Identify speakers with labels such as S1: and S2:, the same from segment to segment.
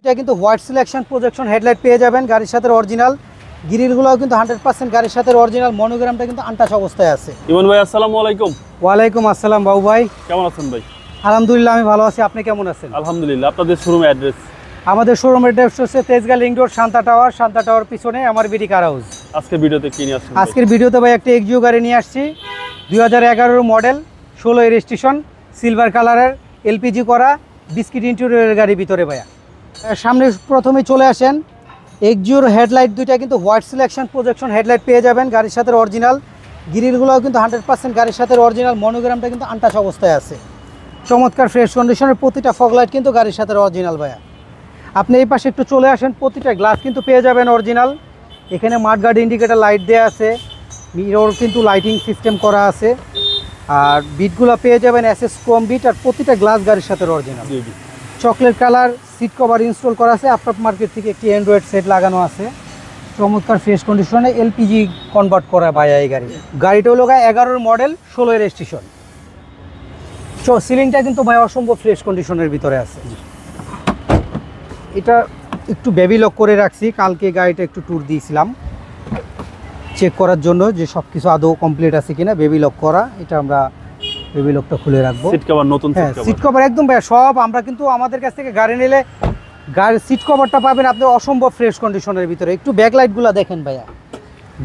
S1: এটা কিন্তু white selection projection headlight পেয়ে যাবেন গাড়ির সাথে অরিজিনাল গ্রিলগুলোও কিন্তু 100% গাড়ির সাথে অরিজিনাল মনোগ্রামটা কিন্তু আনটাচ অবস্থায় আছে।
S2: ইমন ভাই আসসালামু আলাইকুম।
S1: ওয়ালাইকুম আসসালাম বাবু ভাই,
S2: কেমন আছেন ভাই?
S1: আলহামদুলিল্লাহ আমি ভালো আছি, আপনি কেমন আছেন?
S2: আলহামদুলিল্লাহ। আপনাদের শোরুমের অ্যাড্রেস?
S1: আমাদের শোরুমের অ্যাড্রেস হচ্ছে Tejgaon link road Shanta tower পিছনে আমার বিডি কার হাউস।
S2: আজকে ভিডিওতে কি নিয়ে আসছেন?
S1: আজকের ভিডিওতে ভাই একটা এক্সিও গাড়ি নিয়ে আসছি, 2011 মডেল, 16 রেজিস্ট্রেশন, সিলভার কালারের, এলপিজি করা, বিস্কিট ইন্টেরিয়রের গাড়ি ভিতরে ভাইয়া। সামনে প্রথমে চলে আসেন, এক্সিওর হেডলাইট দুইটা কিন্তু হোয়াইট সিলেকশন প্রজেকশন হেডলাইট পেয়ে যাবেন গাড়ির সাথে অরিজিনাল গ্রিলগুলোও কিন্তু 100% গাড়ির সাথে অরিজিনাল মনোগ্রামটা কিন্তু আনটাচ অবস্থায় আছে। চমৎকার ফ্রেশ কন্ডিশনের প্রতিটা ফগ লাইট কিন্তু গাড়ির সাথে অরিজিনাল ভাইয়া। আপনি এই পাশে একটু চলে আসেন, প্রতিটা গ্লাস কিন্তু পেয়ে যাবেন অরিজিনাল। এখানে মাঠগার্ড ইন্ডিকেটার লাইট দেওয়া আছে, মিরর কিন্তু লাইটিং সিস্টেম করা আছে, আর বিটগুলো পেয়ে যাবেন এসএস কম বিট, আর প্রতিটা গ্লাস গাড়ির সাথে original. Chocolate colour seat cover install করা আছে, আপনার মার্কেট থেকে একটি অ্যান্ড্রয়েড সেট লাগানো আছে। চমৎকার ফ্রেশ কন্ডিশনে এলপিজি কনভার্ট করা ভাইয়া এই গাড়িটা হলো 11 মডেল, 16 রেজিস্ট্রেশন। সিলিংটা কিন্তু ভাই অসম্ভব ফ্রেশ কন্ডিশনের ভিতরে আছে। এটা একটু বেবি লক করে রাখছি, কালকে গাড়িটা একটু ট্যুর দিয়েছিলাম চেক করার জন্য যে সব কিছু আদৌ কমপ্লিট আছে কিনা। বেবি লক করা, এটা আমরা বেবি লকটা খুলে রাখবো।
S2: সিট কভার নতুন,
S1: হ্যাঁ সিট কভার একদম ভাই সব আমরা কিন্তু আমাদের কাছ থেকে গাড়ি নিলে গাড়ির সিট কভারটা পাবেন আপনি অসম্ভব ফ্রেশ কন্ডিশনের ভিতরে। একটু ব্যাকলাইটগুলো দেখেন ভাইয়া,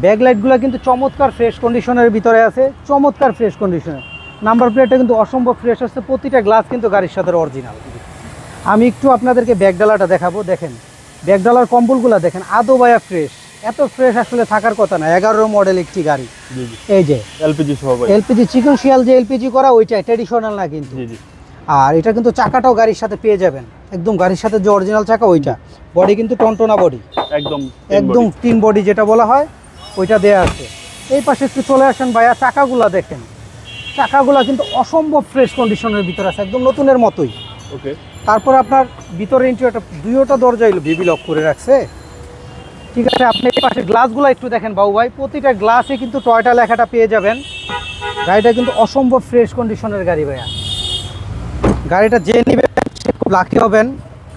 S1: ব্যাকলাইটগুলো কিন্তু চমৎকার ফ্রেশ কন্ডিশনের ভিতরে আছে, চমৎকার ফ্রেশ কন্ডিশনে। নাম্বার প্লেটটা কিন্তু অসম্ভব ফ্রেশ আছে, প্রতিটা গ্লাস কিন্তু গাড়ির সাথে অরিজিনাল। আমি একটু আপনাদেরকে ব্যাকডালাটা দেখাবো, দেখেন ব্যাকডালার কম্বলগুলো দেখেন, আদৌ ভাইয়া ফ্রেশ, এত ফ্রেশ আসলে থাকার কথা না। 11 মডেল একটি গাড়ি, এই যে
S2: এলপিজি সহ ভাই,
S1: এলপিজি চিকন শিয়াল যে এলপিজি করা ওইটাই, ট্র্যাডিশনাল না কিন্তু। আর এটা কিন্তু চাকাটাও গাড়ির সাথে পেয়ে যাবেন, একদম গাড়ির সাথে যে অরিজিনাল চাকা ওইটা। বডি কিন্তু টনটনা বডি, একদম তিন বডি যেটা বলা হয় ওইটা দেয়া আছে। এই পাশে একটু চলে আসেন ভাইয়া, চাকাগুলা দেখেন, চাকাগুলা কিন্তু অসম্ভব ফ্রেশ কন্ডিশনের ভিতরে আছে, একদম নতুনের মতোই।
S2: ওকে,
S1: তারপর আপনার ভিতরে ইন্টেরিয়রটা দুইটা দরজা বেবি লক করে রাখছে, ঠিক আছে। আপনি এই পাশে গ্লাসগুলো একটু দেখেন বাবু ভাই, প্রতিটা গ্লাসে কিন্তু টয়টা লেখাটা পেয়ে যাবেন। গাড়িটা কিন্তু অসম্ভব ফ্রেশ কন্ডিশনের গাড়ি ভাইয়া। গাড়িটা যে নেবেন সে খুব লাকি হবেন,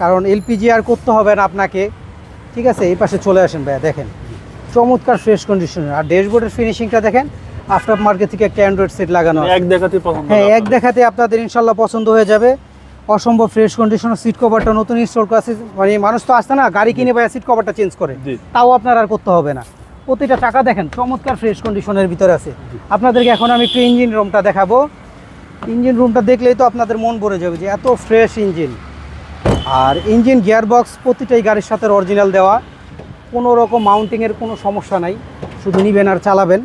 S1: কারণ এলপিজি আর করতে হবে না আপনাকে, ঠিক আছে। এই পাশে চলে আসেন ভাইয়া, দেখেন চমৎকার ফ্রেশ কন্ডিশনের। আর ড্যাশবোর্ডের ফিনিশিংটা দেখেন, আফটার মার্কেট থেকে একটা অ্যান্ড্রয়েড সেট লাগানো আছে,
S2: এক দেখাতে পছন্দ।
S1: হ্যাঁ এক দেখাতে আপনাদের ইনশাল্লাহ পছন্দ হয়ে যাবে। অসম্ভব ফ্রেশ কন্ডিশনের সিট কভারটা নতুন ইনস্টল করা আছে। মানে মানুষ তো আসছে না গাড়ি কিনে ভাইয়া সিট কভারটা চেঞ্জ করে, তাও আপনার আর করতে হবে না। প্রতিটা চাকা দেখেন চমৎকার ফ্রেশ কন্ডিশনের ভিতরে আছে। আপনাদেরকে এখন আমি একটু ইঞ্জিন রুমটা দেখাবো। ইঞ্জিন রুমটা দেখলেই তো আপনাদের মন ভরে যাবে যে এত ফ্রেশ ইঞ্জিন। আর ইঞ্জিন গিয়ারবক্স প্রতিটাই গাড়ির সাথে অরিজিনাল দেওয়া, কোনো রকম মাউন্টিংয়ের কোনো সমস্যা নাই। শুধু নিবেন আর চালাবেন,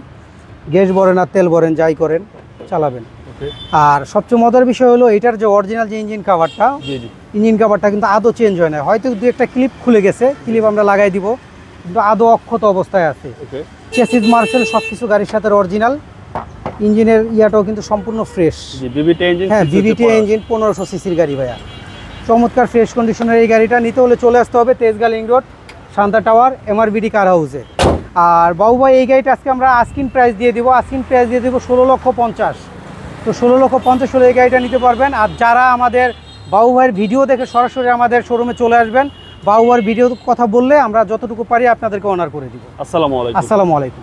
S1: গ্যাস ভরেন আর তেল ভরেন, যাই করেন চালাবেন। আর সবচেয়ে মজার বিষয় হলো এটার যে অরিজিনাল যে ইঞ্জিন কাভারটা কিন্তু আদৌ চেঞ্জ হয় না। হয়তো দু একটা ক্লিপ খুলে গেছে, ক্লিপ আমরা লাগাই দিব, কিন্তু আদৌ অক্ষত অবস্থায় আছে। চেসিস মার্সেল সব কিছু গাড়ির সাথে অরিজিনাল। ইঞ্জিনের ইয়াটাও কিন্তু সম্পূর্ণ ফ্রেশ। হ্যাঁ বিবিটি ইঞ্জিন, 1500 সিসির গাড়ি ভাইয়া। চমৎকার ফ্রেশ কন্ডিশনের এই গাড়িটা নিতে হলে চলে আসতে হবে Tejgaon link road Shanta tower MRBD car হাউসে। আর বাবু ভাই এই গাড়িটা আজকে আমরা আস্কিং প্রাইস দিয়ে দিব, 16,50,000। তো 16,50,000 হলে এই গাড়িটা নিতে পারবেন। আর যারা আমাদের বাবু ভাইয়ের ভিডিও দেখে সরাসরি আমাদের শোরুমে চলে আসবেন, বাবু ভাইয়ের ভিডিও কথা বললে আমরা যতটুকু পারি আপনাদেরকে অনার করে দিব।
S2: আসসালামু আলাইকুম।
S1: আসসালামু আলাইকুম।